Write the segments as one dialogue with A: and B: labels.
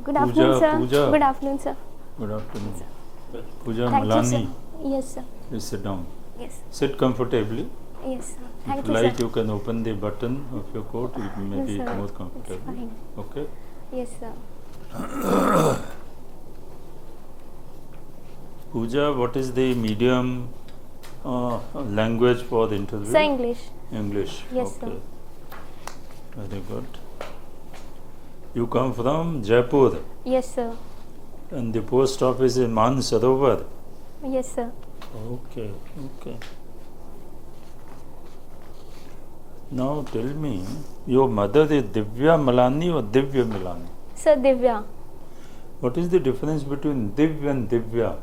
A: Good afternoon, sir.
B: Pooja.
A: Good afternoon, sir.
B: Good afternoon. Pooja
A: Thank you,
B: Malani,
A: sir. Yes, sir.
B: please sit down.
A: Yes.
B: Sit comfortably.
A: Yes, sir.
B: If
A: Thank
B: you
A: you,
B: like,
A: sir.
B: you can open the button of your coat. It may
A: No,
B: be
A: sir.
B: more
A: It's
B: comfortable.
A: fine.
B: Okay.
A: Yes, sir.
B: Pooja, what is the medium language for the interview?
A: Sir, English.
B: English.
A: Yes,
B: okay.
A: sir.
B: Very good. You come from Jaipur,
A: Yes, sir.
B: and the post office is Man Sarovar.
A: Yes, sir.
B: Okay, okay. Now tell me, your mother is Divya Malani or Divya Malani?
A: Sir, Divya.
B: What is the difference between Div and Divya?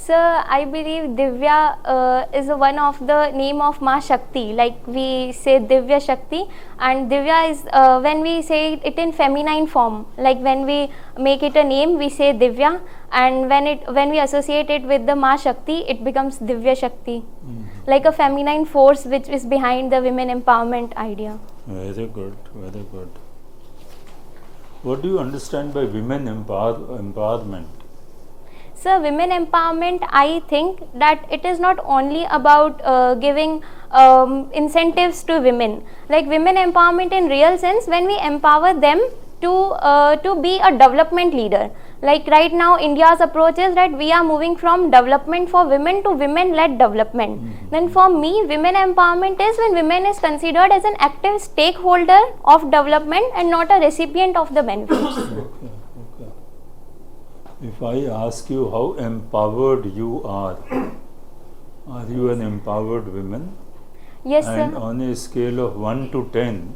A: Sir, I believe Divya is one of the name of Ma Shakti. Like we say Divya Shakti, and Divya is when we say it in feminine form. Like when we make it a name, we say Divya, and when we associate it with the Ma Shakti, it becomes Divya Shakti. Like a feminine force which is behind the women empowerment idea.
B: Very good, very good. What do you understand by women empowerment?
A: So women empowerment, I think that it is not only about giving incentives to women. Like women empowerment in real sense, when we empower them to be a development leader. Like right now, India's approach is that we are moving from development for women to women-led development. Then for me, women empowerment is when women is considered as an active stakeholder of development and not a recipient of the benefits.
B: Okay, okay. If I ask you how empowered you are you an empowered woman?
A: Yes,
B: And
A: sir.
B: on a scale of 1 to 10,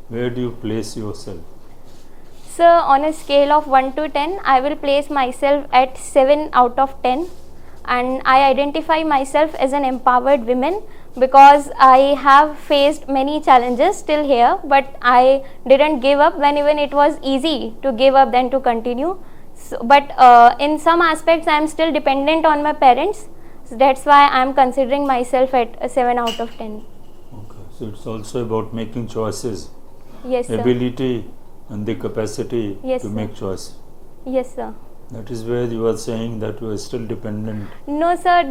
B: where do you place yourself?
A: So on a scale of 1 to 10, I will place myself at 7 out of 10, and I identify myself as an empowered woman because I have faced many challenges till here, but I didn't give up when even it was easy to give up than to continue. So, but in some aspects I am still dependent on my parents, so that's why I am considering myself at a 7 out of 10.
B: Okay, so it's also about making choices,
A: Yes, sir.
B: ability and the capacity
A: Yes,
B: to
A: sir.
B: make choice.
A: Yes, sir.
B: That is where you are saying that you are still dependent.
A: No, sir.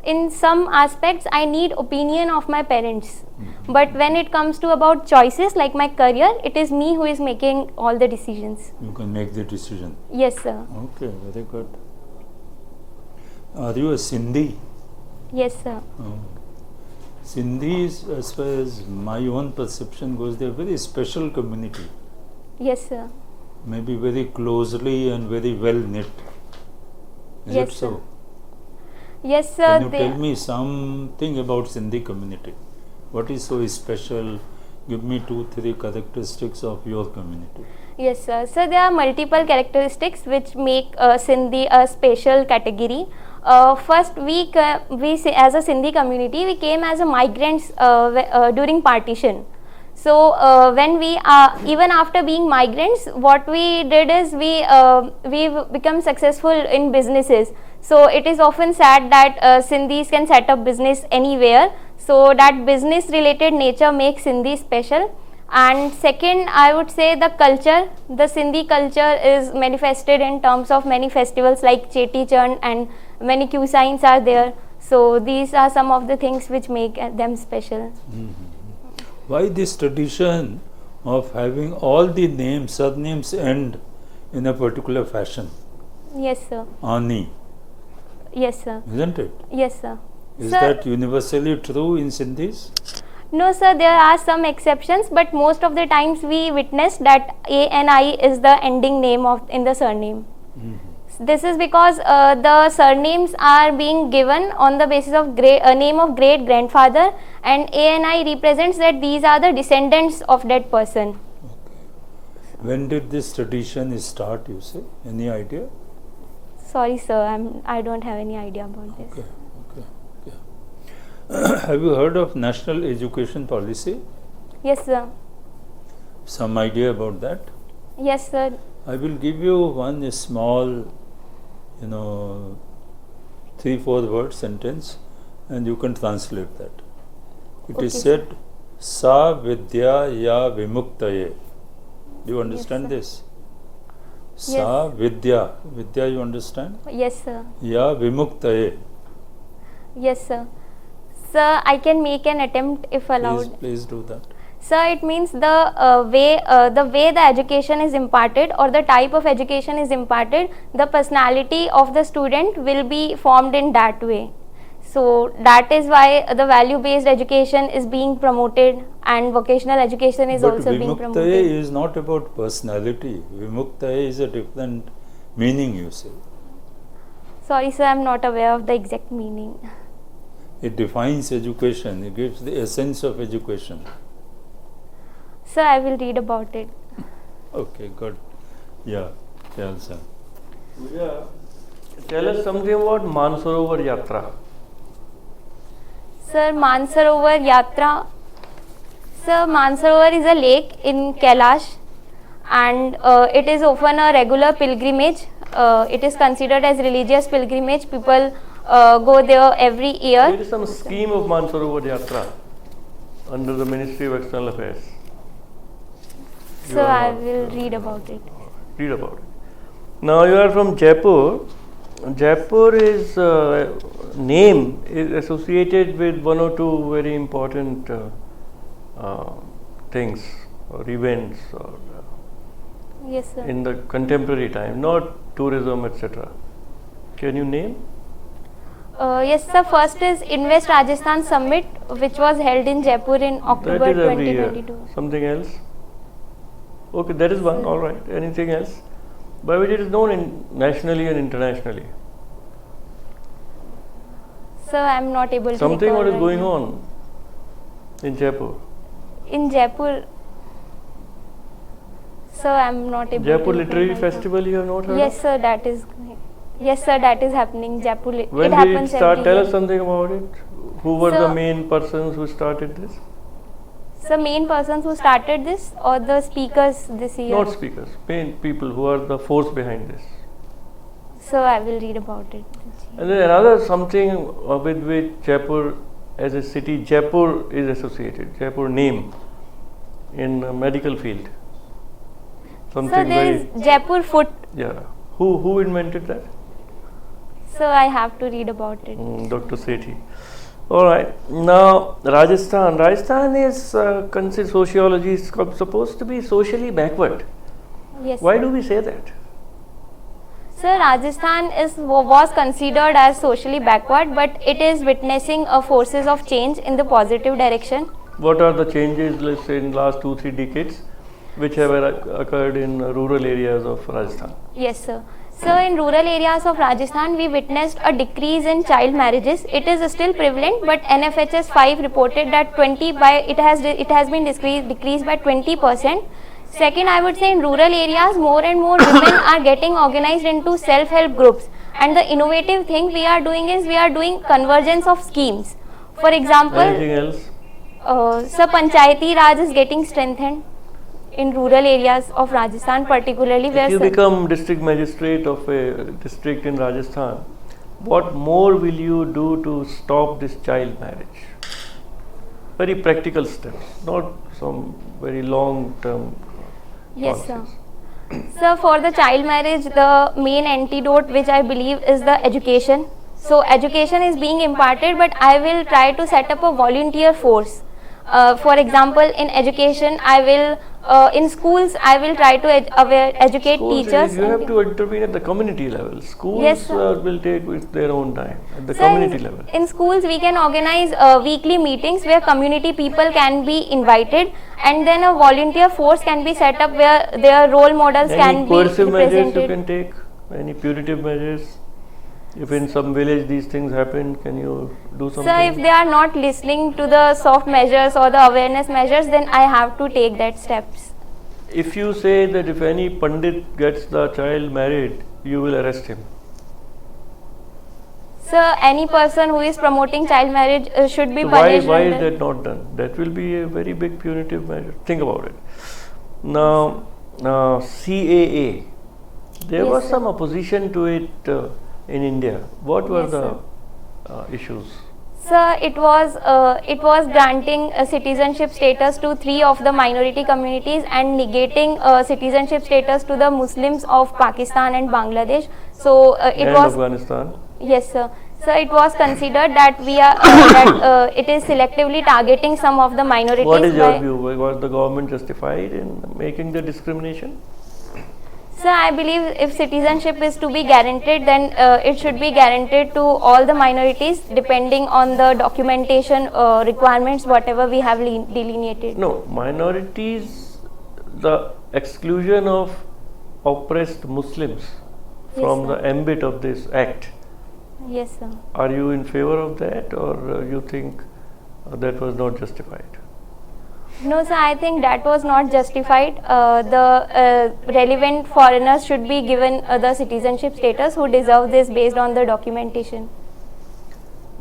A: In some aspects, I need opinion of my parents. But when it comes to about choices like my career, it is me who is making all the decisions.
B: You can make the decision.
A: Yes, sir.
B: Okay, very good. Are you a Sindhi?
A: Yes, sir.
B: Sindhis, as far as my own perception goes, they are a very special community.
A: Yes, sir.
B: Maybe very closely and very well knit. Is
A: Yes,
B: it so?
A: sir. Yes, sir.
B: Can you tell me something about Sindhi community? What is so special? Give me 2-3 characteristics of your community.
A: Yes, sir. So there are multiple characteristics which make Sindhi a special category. First, we say as a Sindhi community, we came as a migrants during partition. So when we even after being migrants, what we did is we become successful in businesses. So it is often said that Sindhis can set up business anywhere. So that business related nature makes Sindhi special. And second, I would say the culture. The Sindhi culture is manifested in terms of many festivals like Cheti Chand, and many cuisines are there. So these are some of the things which make them special.
B: Why this tradition of having all the names, surnames end in a particular fashion?
A: Yes, sir.
B: Ani,
A: Yes, sir.
B: isn't it?
A: Yes, sir.
B: Is
A: Sir,
B: that universally true in Sindhis?
A: no, sir, there are some exceptions, but most of the times we witness that A and I is the ending name in the surname. This is because the surnames are being given on the basis of name of great grandfather, and A and I represents that these are the descendants of that person.
B: When did this tradition start, you say? Any idea?
A: Sorry, sir, I don't have any idea about this.
B: Okay, okay, okay. Have you heard of National Education Policy?
A: Yes, sir.
B: Some idea about that?
A: Yes, sir.
B: I will give you one small, 3-4 word sentence, and you can translate that. It
A: Okay,
B: is
A: sir.
B: said, Sa Vidya Ya Vimuktaye. Do you understand
A: sir.
B: this? Sa Vidya. Vidya, you understand?
A: Yes, sir.
B: Ya Vimuktaye.
A: Yes, sir. Sir, I can make an attempt if allowed.
B: Please do that.
A: Sir, it means the way the education is imparted or the type of education is imparted, the personality of the student will be formed in that way. So that is why the value-based education is being promoted and vocational education is also being
B: Vimuktaye
A: promoted.
B: is not about personality. Vimuktaye is a different meaning, you say.
A: Sorry, sir, I am not aware of the exact meaning.
B: It defines education. It gives the essence of education.
A: Sir, I will read about it.
B: Okay, good. Yeah, tell sir.
C: Pooja, tell us something about Mansarovar Yatra.
A: Sir, Mansarovar Yatra. Sir, Mansarovar is a lake in Kailash and it is often a regular pilgrimage. It is considered as religious pilgrimage. People go there every year.
C: There is some scheme of Mansarovar Yatra under the Ministry of External Affairs.
A: So I will read about it.
C: Read about it. Now you are from Jaipur. Jaipur is name is associated with one or two very important things or events or
A: Yes, sir.
C: in the contemporary time, not tourism, etc. Can you name?
A: Yes, sir. First is Invest Rajasthan Summit, which was held in Jaipur in October
C: That is every year.
A: 2022.
C: Something else? Okay, that is one. All right. Anything else? By which it is known nationally and internationally.
A: Sir, I am not able to
C: Something
A: recall
C: what is
A: right
C: going
A: now.
C: on in Jaipur.
A: In Jaipur. Sir, I am not able
C: Jaipur
A: to
C: Literary
A: recall right now.
C: Festival you have not heard
A: Yes,
C: of?
A: sir, that is. Yes, sir, that is happening. Jaipur.
C: When
A: it
C: did it
A: happens
C: start?
A: every
C: Tell
A: year.
C: us something about it. Who were the
A: Sir-
C: main persons who started this?
A: The main persons who started this or the speakers this year?
C: Not speakers, main people who are the force behind this.
A: So I will read about it.
C: And then another something with which Jaipur as a city, Jaipur is associated, Jaipur name in medical field. Something
A: So there is
C: very,
A: Jaipur foot.
C: yeah. Who invented that?
A: So I have to read about it.
C: Dr. Sethi. All right. Now Rajasthan. Rajasthan is considered sociology is supposed to be socially backward.
A: Yes.
C: Why
A: sir.
C: do we say that?
A: Sir, Rajasthan was considered as socially backward, but it is witnessing forces of change in the positive direction.
C: What are the changes, let's say, in last 2-3 decades, which have occurred in rural areas of Rajasthan?
A: Yes, sir. So in rural areas of Rajasthan, we witnessed a decrease in child marriages. It is still prevalent, but NFHS 5 reported that it has been decreased by 20%. Second, I would say in rural areas, more and more women are getting organized into self-help groups. And the innovative thing we are doing is we are doing convergence of schemes. For example,
C: Anything else?
A: so Panchayati Raj is getting strengthened in rural areas of Rajasthan, particularly where
C: If you become district magistrate of a district in Rajasthan, what more will you do to stop this child marriage? Very practical steps, not some very long-term
A: Yes, sir.
C: policies.
A: So for the child marriage, the main antidote which I believe is the education. So education is being imparted, but I will try to set up a volunteer force. For example, in education, I will in schools I will try to educate
C: Schools,
A: teachers.
C: you have to intervene at the community level. Schools
A: Yes, sir.
C: will take their own time at the
A: Sir,
C: community level.
A: In schools, we can organize weekly meetings where community people can be invited, and then a volunteer force can be set up where their role models
C: Any
A: can be
C: coercive measures you
A: represented.
C: can take? Any punitive measures? If in some village these things happen, can you do something?
A: So if they are not listening to the soft measures or the awareness measures, then I have to take that steps.
C: If you say that if any Pandit gets the child married, you will arrest him.
A: So any person who is promoting child marriage should be
C: So
A: punished.
C: why is
A: under-
C: that not done? That will be a very big punitive measure. Think about it. Now, CAA. There
A: Yes,
C: was
A: sir.
C: some opposition to it in India. What were
A: Yes,
C: the
A: sir.
C: issues?
A: Sir, it was granting citizenship status to 3 of the minority communities and negating citizenship status to the Muslims of Pakistan and Bangladesh. So it
C: And
A: was
C: Afghanistan.
A: yes, sir. So it was considered that we are it is selectively targeting some of the minorities.
C: What is your
A: by-
C: view? Was the government justified in making the discrimination?
A: Sir, I believe if citizenship is to be guaranteed, then it should be guaranteed to all the minorities depending on the documentation requirements, whatever we have delineated.
C: No, minorities, the exclusion of oppressed Muslims from
A: sir.
C: the ambit of this act.
A: Yes, sir.
C: Are you in favor of that, or you think that was not justified?
A: No, sir, I think that was not justified. The relevant foreigners should be given the citizenship status who deserve this based on the documentation.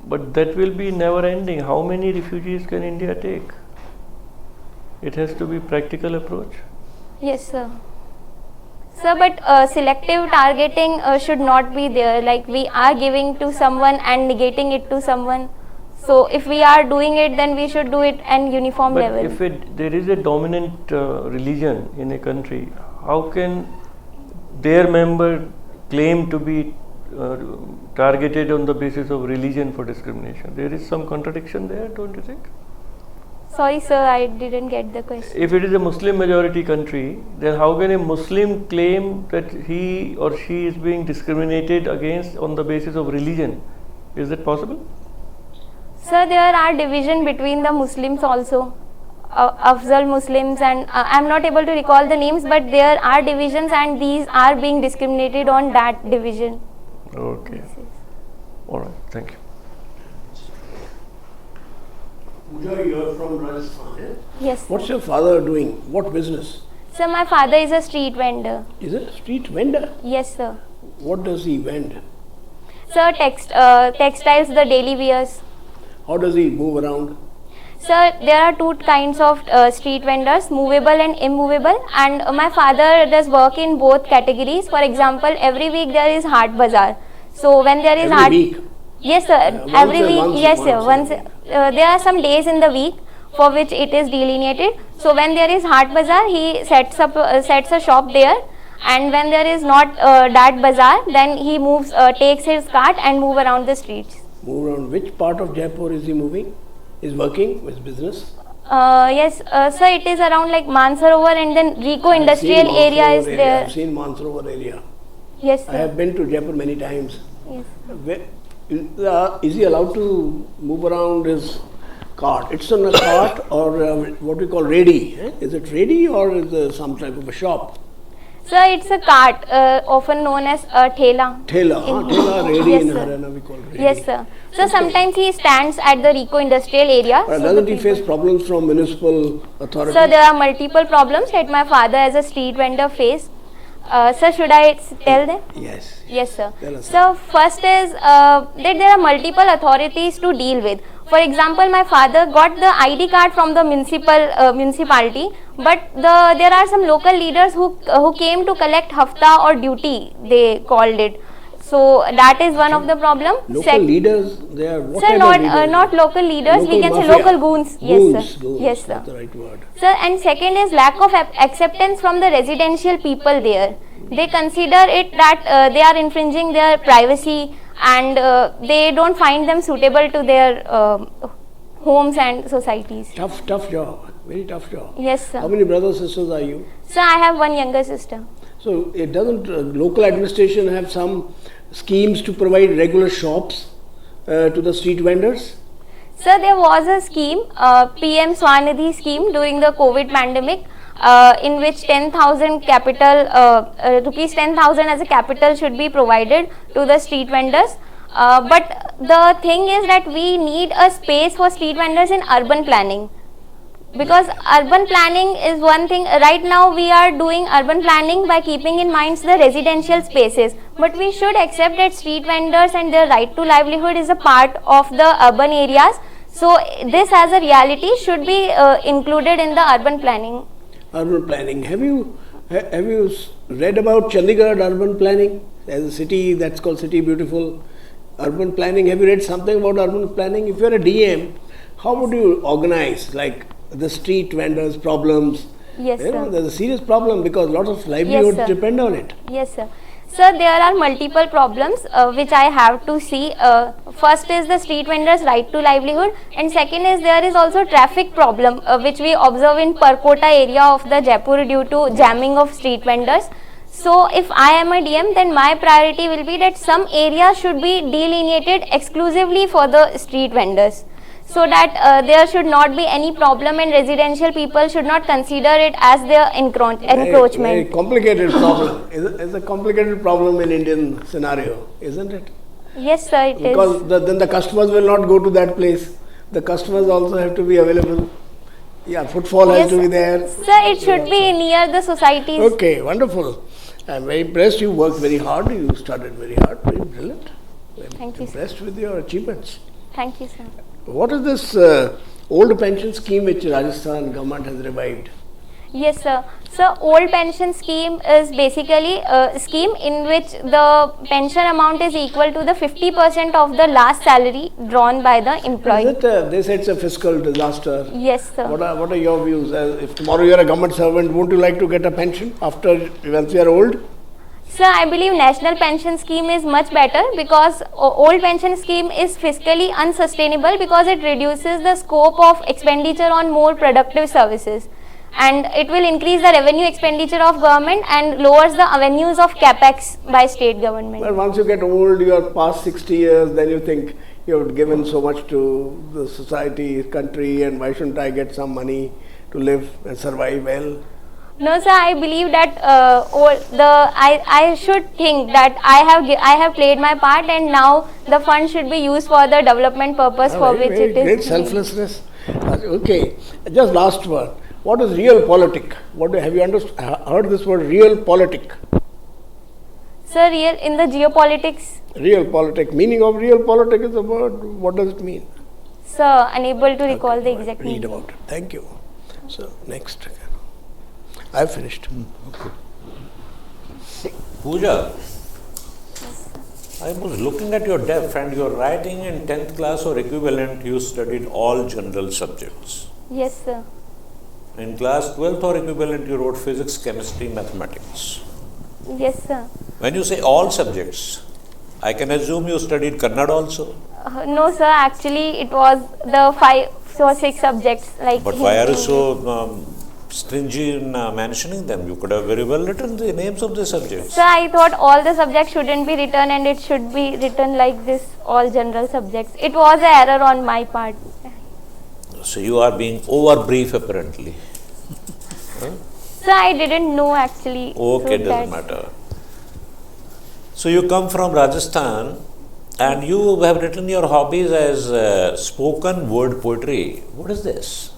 C: But that will be never ending. How many refugees can India take? It has to be practical approach.
A: Yes, sir. Sir, but selective targeting should not be there. Like we are giving to someone and negating it to someone. So if we are doing it, then we should do it at uniform
C: But
A: level.
C: if there is a dominant religion in a country, how can their member claim to be targeted on the basis of religion for discrimination? There is some contradiction there, don't you think?
A: Sorry, sir, I didn't get the question.
C: If it is a Muslim majority country, then how can a Muslim claim that he or she is being discriminated against on the basis of religion? Is that possible?
A: Sir, there are division between the Muslims also. Afzal Muslims and I'm not able to recall the names, but there are divisions and these are being discriminated on that division.
C: Okay. All right. Thank you.
D: Pooja, you are from Rajasthan, eh?
A: Yes, sir.
D: What's your father doing? What business?
A: Sir, my father is a street vendor.
D: Is it a street vendor?
A: Yes, sir.
D: What does he vend?
A: Sir, textiles, the daily wears.
D: How does he move around?
A: Sir, there are two kinds of street vendors, movable and immovable, and my father does work in both categories. For example, every week there is Haat Bazaar. So when there is
D: Every week?
A: yes, sir.
D: Once
A: Every
D: a
A: week,
D: month,
A: yes, sir.
D: once
A: Once
D: a
A: there are some days in the week for which it is delineated. So when there is Haat Bazaar, he sets a shop there. And when there is not that bazaar, then he moves, takes his cart and move around the streets.
D: Move around. Which part of Jaipur is he moving? Is working? His business?
A: Yes, sir, it is around like Mansarovar and then Rico industrial area is there.
D: I've seen Mansarovar area.
A: Yes,
D: I
A: sir.
D: have been to Jaipur many times.
A: Yes.
D: Is he allowed to move around his cart? It's on a cart or what we call ready. Eh? Is it ready or is it some type of a shop?
A: Sir, it's a cart, often known as a thela.
D: Thela, thela ready
A: Yes,
D: in
A: sir.
D: Haryana we call ready.
A: Yes, sir. So sometimes he stands at the Rico industrial area.
D: But
A: so
D: doesn't
A: the
D: he face problems from municipal authorities?
A: Sir, there are multiple problems that my father as a street vendor faced. Sir, should I tell them?
D: Yes.
A: Yes, sir.
D: Tell us.
A: So first is that there are multiple authorities to deal with. For example, my father got the ID card from the municipality, but there are some local leaders who came to collect hafta or duty, they called it. So that is one of the problem.
D: Local leaders, they are what
A: Sir,
D: kind of leaders?
A: not local leaders. We
D: Local
A: can say
D: mafia.
A: local goons.
D: Goons,
A: Yes, sir.
D: goons,
A: Yes, sir.
D: that's the right word.
A: Sir, and second is lack of acceptance from the residential people there. They consider it that they are infringing their privacy and they don't find them suitable to their homes and societies.
D: Tough job, very tough job.
A: Yes,
D: How
A: sir.
D: many brothers, sisters are you?
A: Sir, I have one younger sister.
D: So it doesn't local administration have some schemes to provide regular shops to the street vendors?
A: Sir, there was a scheme, PM Swanidhi scheme during the COVID pandemic, in which 10,000 capital, rupees 10,000 as a capital should be provided to the street vendors. But the thing is that we need a space for street vendors in urban planning. Because urban planning is one thing. Right now we are doing urban planning by keeping in mind the residential spaces, but we should accept that street vendors and their right to livelihood is a part of the urban areas. So this as a reality should be included in the urban planning.
D: Urban planning. Have you read about Chandigarh urban planning as a city that's called City Beautiful? urban planning. Have you read something about urban planning? If you're a DM, how would you organize like the street vendors' problems?
A: Yes,
D: You know,
A: sir.
D: there's a serious problem because lots of livelihoods
A: sir.
D: depend on it.
A: Yes, sir. Sir, there are multiple problems which I have to see. First is the street vendors' right to livelihood, and second is there is also traffic problem which we observe in Perkota area of the Jaipur due to jamming of street vendors. So, if I am a DM, then my priority will be that some area should be delineated exclusively for the street vendors, so that there should not be any problem and residential people should not consider it as their encroachment.
D: Very complicated problem. It's a complicated problem in Indian scenario, isn't it?
A: Yes, sir, it is.
D: Because then the customers will not go to that place. The customers also have to be available. Yeah, footfall has
A: Yes,
D: to be there.
A: Sir, it should be near the societies.
D: Okay, wonderful. I'm very impressed. You worked very hard. You studied very hard. Very brilliant. I'm
A: Thank you, sir.
D: impressed with your achievements.
A: Thank you, sir.
D: What is this old pension scheme which Rajasthan government has revived?
A: Yes, sir. So, old pension scheme is basically a scheme in which the pension amount is equal to the 50% of the last salary drawn by the employee.
D: Is it, they say it's a fiscal disaster.
A: Yes, sir.
D: What are your views? If tomorrow you are a government servant, won't you like to get a pension after once you are old?
A: Sir, I believe national pension scheme is much better because old pension scheme is fiscally unsustainable because it reduces the scope of expenditure on more productive services, and it will increase the revenue expenditure of government and lowers the avenues of capex by state government.
D: Well, once you get old, you are past 60 years, then you think you have given so much to the society, country, and why shouldn't I get some money to live and survive well?
A: No, sir. I believe that I should think that I have played my part, and now the fund should be used for the development purpose for
D: Very,
A: which
D: very
A: it is.
D: great selflessness. Okay, just last one. What is realpolitik? Have you heard this word realpolitik?
A: Sir, in the geopolitics,
D: Realpolitik. Meaning of realpolitik is a word. What does it mean?
A: sir, unable to recall the exact
D: Read
A: meaning.
D: about it. Thank you. So next. I've finished.
B: Okay.
E: Pooja, I was looking at your depth and you're writing in 10th class or equivalent, you studied all general subjects.
A: Yes, sir.
E: In class 12th or equivalent, you wrote physics, chemistry, mathematics.
A: Yes, sir.
E: When you say all subjects, I can assume you studied Kannada also.
A: No, sir. Actually, it was the 5 or 6 subjects. Like.
E: But why are you
A: Hindi,
E: so stringy in mentioning them? You could have very well written the names of the subjects.
A: Sir, I thought all the subjects shouldn't be written and it should be written like this, all general subjects. It was an error on my part.
E: So you are being over brief apparently.
A: Sir, I didn't know actually.
E: Okay,
A: so
E: doesn't matter. So you come from Rajasthan and you have written your hobbies as spoken word poetry. What is this?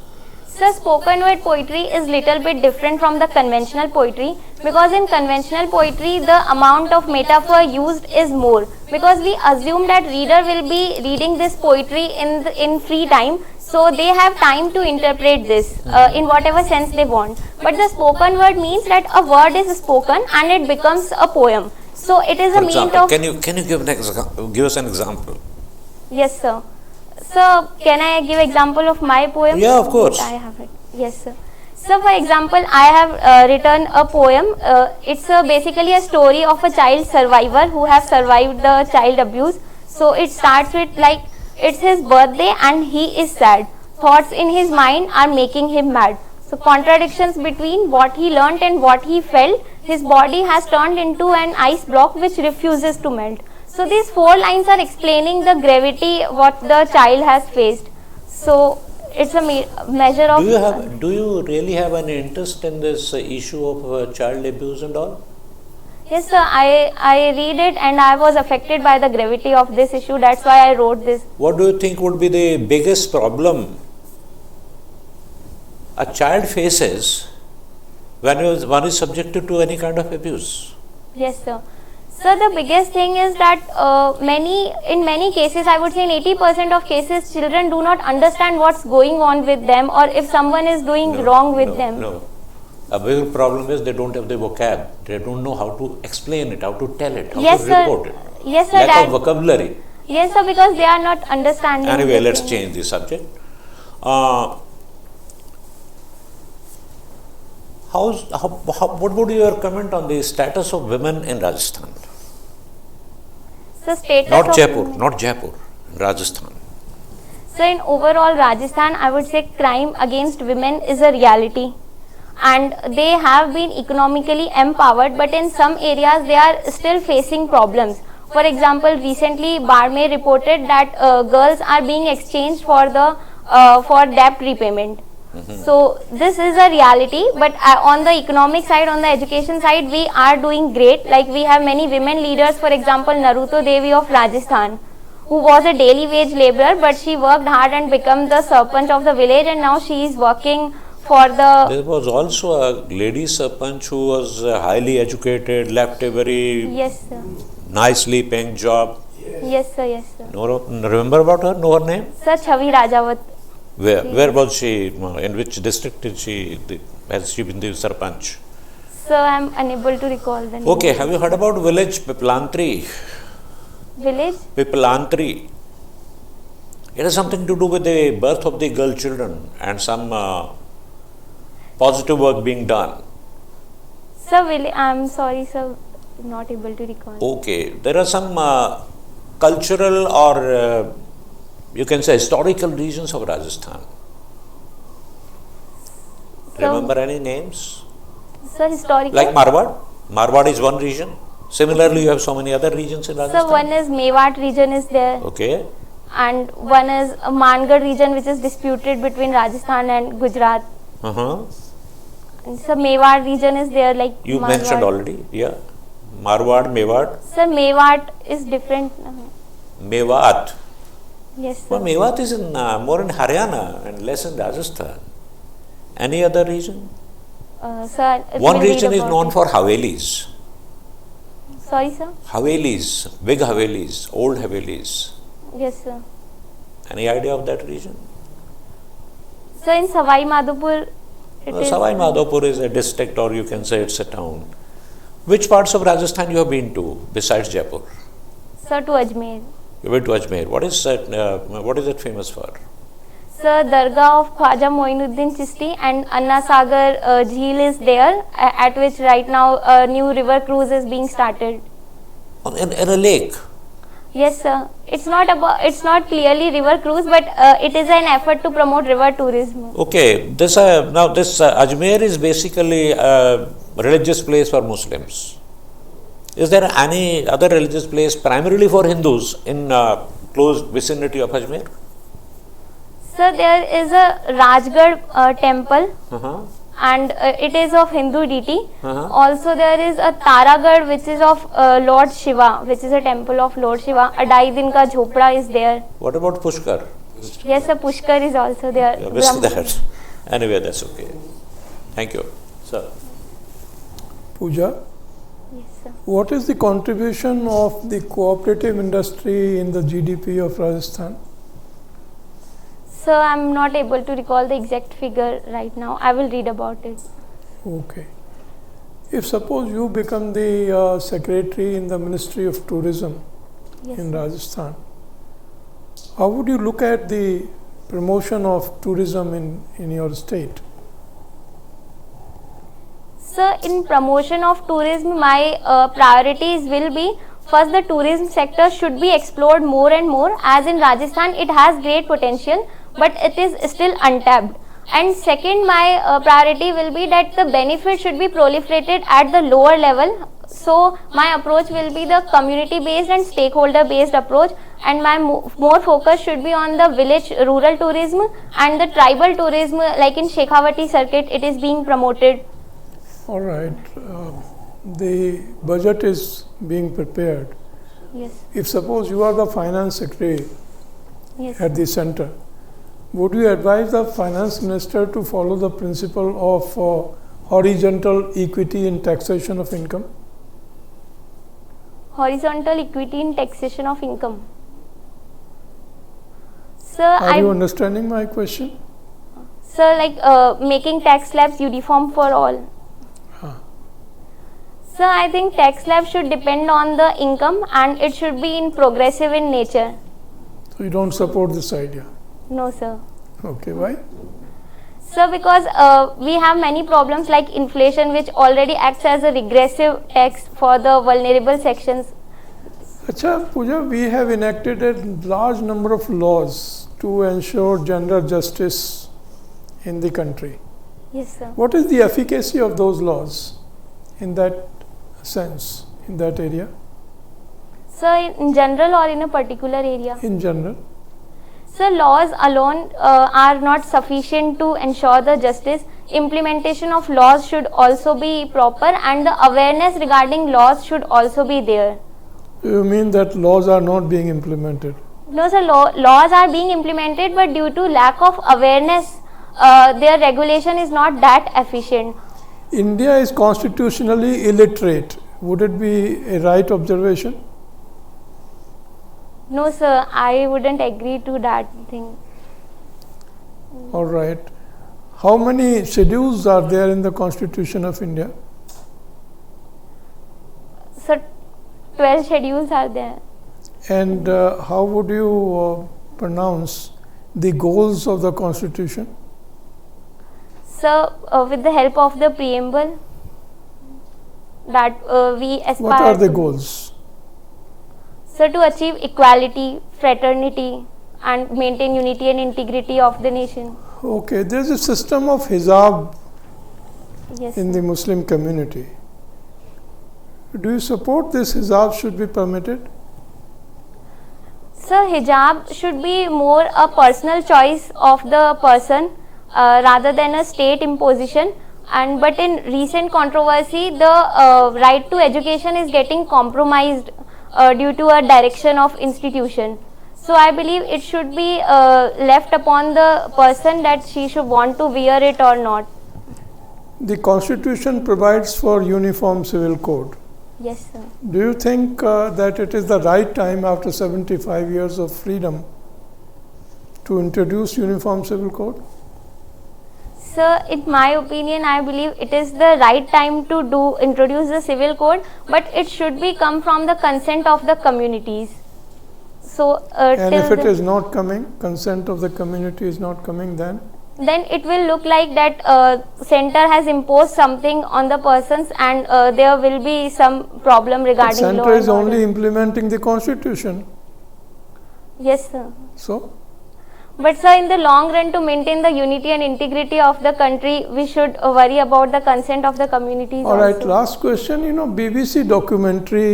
A: Sir, spoken word poetry is little bit different from the conventional poetry because in conventional poetry the amount of metaphor used is more because we assume that reader will be reading this poetry in free time, so they have time to interpret this in whatever sense they want. But the spoken word means that a word is spoken and it becomes a poem. So it is a
E: For
A: means
E: example,
A: of.
E: can you give us an example?
A: Yes, sir. So, can I give example of my poem?
E: Yeah, of course.
A: I have it. Yes, sir. So, for example, I have written a poem. It's basically a story of a child survivor who has survived the child abuse. So, it starts with like, it's his birthday and he is sad. Thoughts in his mind are making him mad. So, contradictions between what he learnt and what he felt. His body has turned into an ice block which refuses to melt. So these 4 lines are explaining the gravity what the child has faced. So it's a measure of.
E: Do you really have an interest in this issue of child abuse and all?
A: Yes, sir. I read it and I was affected by the gravity of this issue. That's why I wrote this.
E: What do you think would be the biggest problem a child faces when one is subjected to any kind of abuse?
A: Yes, sir. So the biggest thing is that in many cases, I would say in 80% of cases, children do not understand what's going on with them, or if someone is doing wrong with them.
E: No. A big problem is they don't have the vocab. They don't know how to explain it, how to tell it, how
A: Yes,
E: to
A: sir.
E: report it.
A: Yes, sir.
E: Lack of vocabulary.
A: Yes, sir, because they are not understanding.
E: Anyway,
A: the
E: let's
A: thing.
E: change the subject. What would be your comment on the status of women in Rajasthan?
A: So status
E: Not
A: of
E: Jaipur,
A: women.
E: not Jaipur, Rajasthan.
A: So in overall Rajasthan, I would say crime against women is a reality. And they have been economically empowered, but in some areas they are still facing problems. For example, recently Barmer reported that girls are being exchanged for the for debt repayment. So this is a reality, but on the economic side, on the education side, we are doing great. Like we have many women leaders, for example, Naruto Devi of Rajasthan, who was a daily wage laborer, but she worked hard and became the sarpanch of the village, and now she is working for the.
E: There was also a lady sarpanch who was highly educated, left a very
A: Yes, sir.
E: nicely paying job.
A: Yes, sir. Yes, sir.
E: Remember about her? Know her name?
A: Sir, Chavi Rajawat.
E: Where was she? In which district has she been the sarpanch?
A: Sir, I am unable to recall the name.
E: Okay, have you heard about village Pipalantri?
A: Village?
E: Pipalantri. It has something to do with the birth of the girl children and some positive work being done.
A: Sir, I am sorry, sir, not able to recall.
E: Okay, there are some cultural or you can say historical regions of Rajasthan. Remember any names?
A: Sir, historical?
E: Like Marwar? Marwar is one region. Similarly, you have so many other regions in Rajasthan.
A: Sir, one is Mewat region is there.
E: Okay.
A: And one is Mangarh region, which is disputed between Rajasthan and Gujarat. And sir, Mewat region is there, like
E: You
A: Marwar.
E: mentioned already, yeah. Marwar, Mewat.
A: Sir, Mewat is different.
E: Mewat.
A: Yes, sir.
E: Well, Mewat is in more in Haryana and less in Rajasthan. Any other region?
A: Sir,
E: One
A: we'll read
E: region is
A: about
E: known
A: it.
E: for Havelis.
A: Sorry, sir.
E: Havelis, big Havelis, old Havelis.
A: Yes, sir.
E: Any idea of that region?
A: So in Savai Madhopur, it is.
E: Savai Madhopur is a district, or you can say it's a town. Which parts of Rajasthan you have been to besides Jaipur?
A: Sir, to Ajmer.
E: You went to Ajmer. What is it famous for?
A: Sir, Dargah of Khwaja Moinuddin Chishti and Anna Sagar Jheel is there, at which right now a new river cruise is being started.
E: In a lake.
A: Yes, sir. It's not clearly river cruise, but it is an effort to promote river tourism.
E: Okay, this Ajmer is basically a religious place for Muslims. Is there any other religious place primarily for Hindus in close vicinity of Ajmer?
A: Sir, there is a Rajgarh temple, and it is of Hindu deity. Also, there is a Taragarh, which is of Lord Shiva, which is a temple of Lord Shiva. Adai Din Ka Jhopra is there.
E: What about Pushkar?
A: Yes, sir. Pushkar is also there.
E: I missed that. Anyway, that's okay. Thank you. Sir.
F: Pooja,
A: Yes, sir.
F: what is the contribution of the cooperative industry in the GDP of Rajasthan?
A: So I'm not able to recall the exact figure right now. I will read about it.
F: Okay. If suppose you become the secretary in the Ministry of Tourism
A: Yes,
F: in
A: sir.
F: Rajasthan, how would you look at the promotion of tourism in your state?
A: So in promotion of tourism, my priorities will be, first, the tourism sector should be explored more and more, as in Rajasthan it has great potential, but it is still untapped. And second, my priority will be that the benefit should be proliferated at the lower level. So my approach will be the community based and stakeholder based approach, and my more focus should be on the village rural tourism and the tribal tourism, like in Shekhawati circuit it is being promoted.
F: All right. The budget is being prepared.
A: Yes.
F: If suppose you are the finance secretary
A: Yes.
F: at the center, would you advise the finance minister to follow the principle of horizontal equity in taxation of income?
A: Horizontal equity in taxation of income. Sir,
F: Are you understanding my question?
A: Sir, like making tax slabs uniform for all.
F: Huh.
A: So I think tax slab should depend on the income and it should be in progressive in nature.
F: So you don't support this idea?
A: No, sir.
F: Okay, why?
A: So because we have many problems like inflation, which already acts as a regressive tax for the vulnerable sections.
F: Acha, Pooja, we have enacted a large number of laws to ensure gender justice in the country.
A: Yes, sir.
F: What is the efficacy of those laws in that sense, in that area,
A: So in general or in a particular area?
F: in general?
A: So laws alone are not sufficient to ensure the justice. Implementation of laws should also be proper and the awareness regarding laws should also be there.
F: You mean that laws are not being implemented?
A: No, sir, laws are being implemented, but due to lack of awareness, their regulation is not that efficient.
F: India is constitutionally illiterate. Would it be a right observation?
A: No, sir, I wouldn't agree to that thing.
F: All right. How many schedules are there in the Constitution of India?
A: So 12 schedules are there.
F: And how would you pronounce the goals of the Constitution?
A: So with the help of the preamble that we aspire
F: What are the
A: to-
F: goals?
A: So to achieve equality, fraternity and maintain unity and integrity of the nation.
F: Okay, there is a system of hijab
A: Yes.
F: in the Muslim community. Do you support this hijab should be permitted?
A: So hijab should be more a personal choice of the person rather than a state imposition. And but in recent controversy, the right to education is getting compromised due to a direction of institution. So I believe it should be left upon the person that she should want to wear it or not.
F: The Constitution provides for uniform civil code.
A: Yes, sir.
F: Do you think that it is the right time after 75 years of freedom to introduce uniform civil code?
A: Sir, in my opinion, I believe it is the right time to introduce the civil code, but it should be come from the consent of the communities. So,
F: And
A: till
F: if it
A: the-
F: is not coming, consent of the community is not coming, then
A: it will look like that center has imposed something on the persons, and there will be some problem
F: the
A: regarding law
F: center is
A: and order.
F: only implementing the Constitution.
A: Yes, sir.
F: So,
A: But sir, in the long run, to maintain the unity and integrity of the country, we should worry about the consent of the communities.
F: all right,
A: also.
F: last question. You know, BBC documentary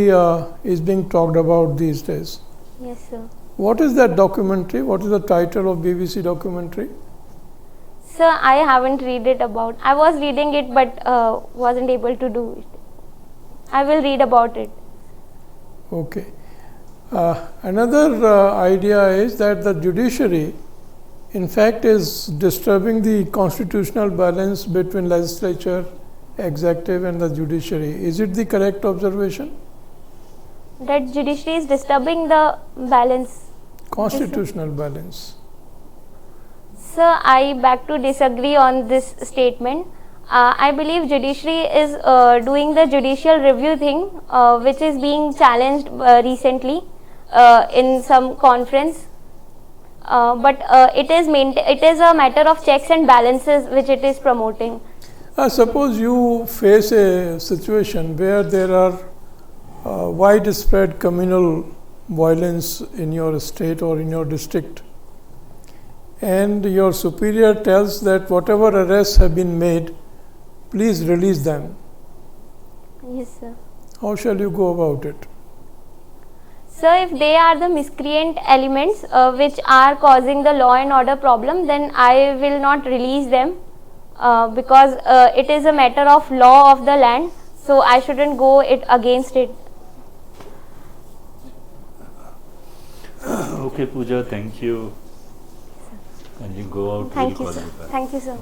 F: is being talked about these days.
A: Yes, sir.
F: What is that documentary? What is the title of BBC documentary?
A: Sir, I haven't read it about. I was reading it, but wasn't able to do it. I will read about it.
F: Okay. Another idea is that the judiciary, in fact, is disturbing the constitutional balance between legislature, executive, and the judiciary. Is it the correct observation?
A: That judiciary is disturbing the balance.
F: Constitutional balance.
A: Sir, I beg to disagree on this statement. I believe judiciary is doing the judicial review thing, which is being challenged recently in some conference. But it is a matter of checks and balances which it is promoting.
F: Suppose you face a situation where there are widespread communal violence in your state or in your district, and your superior tells that whatever arrests have been made, please release them.
A: Yes, sir.
F: How shall you go about it?
A: So if they are the miscreant elements which are causing the law and order problem, then I will not release them because it is a matter of law of the land, so I shouldn't go against it.
B: Okay, Pooja, thank you. And you go out.
A: Thank
B: we'll
A: you,
B: call
A: sir.
B: you back.
A: Thank you, sir.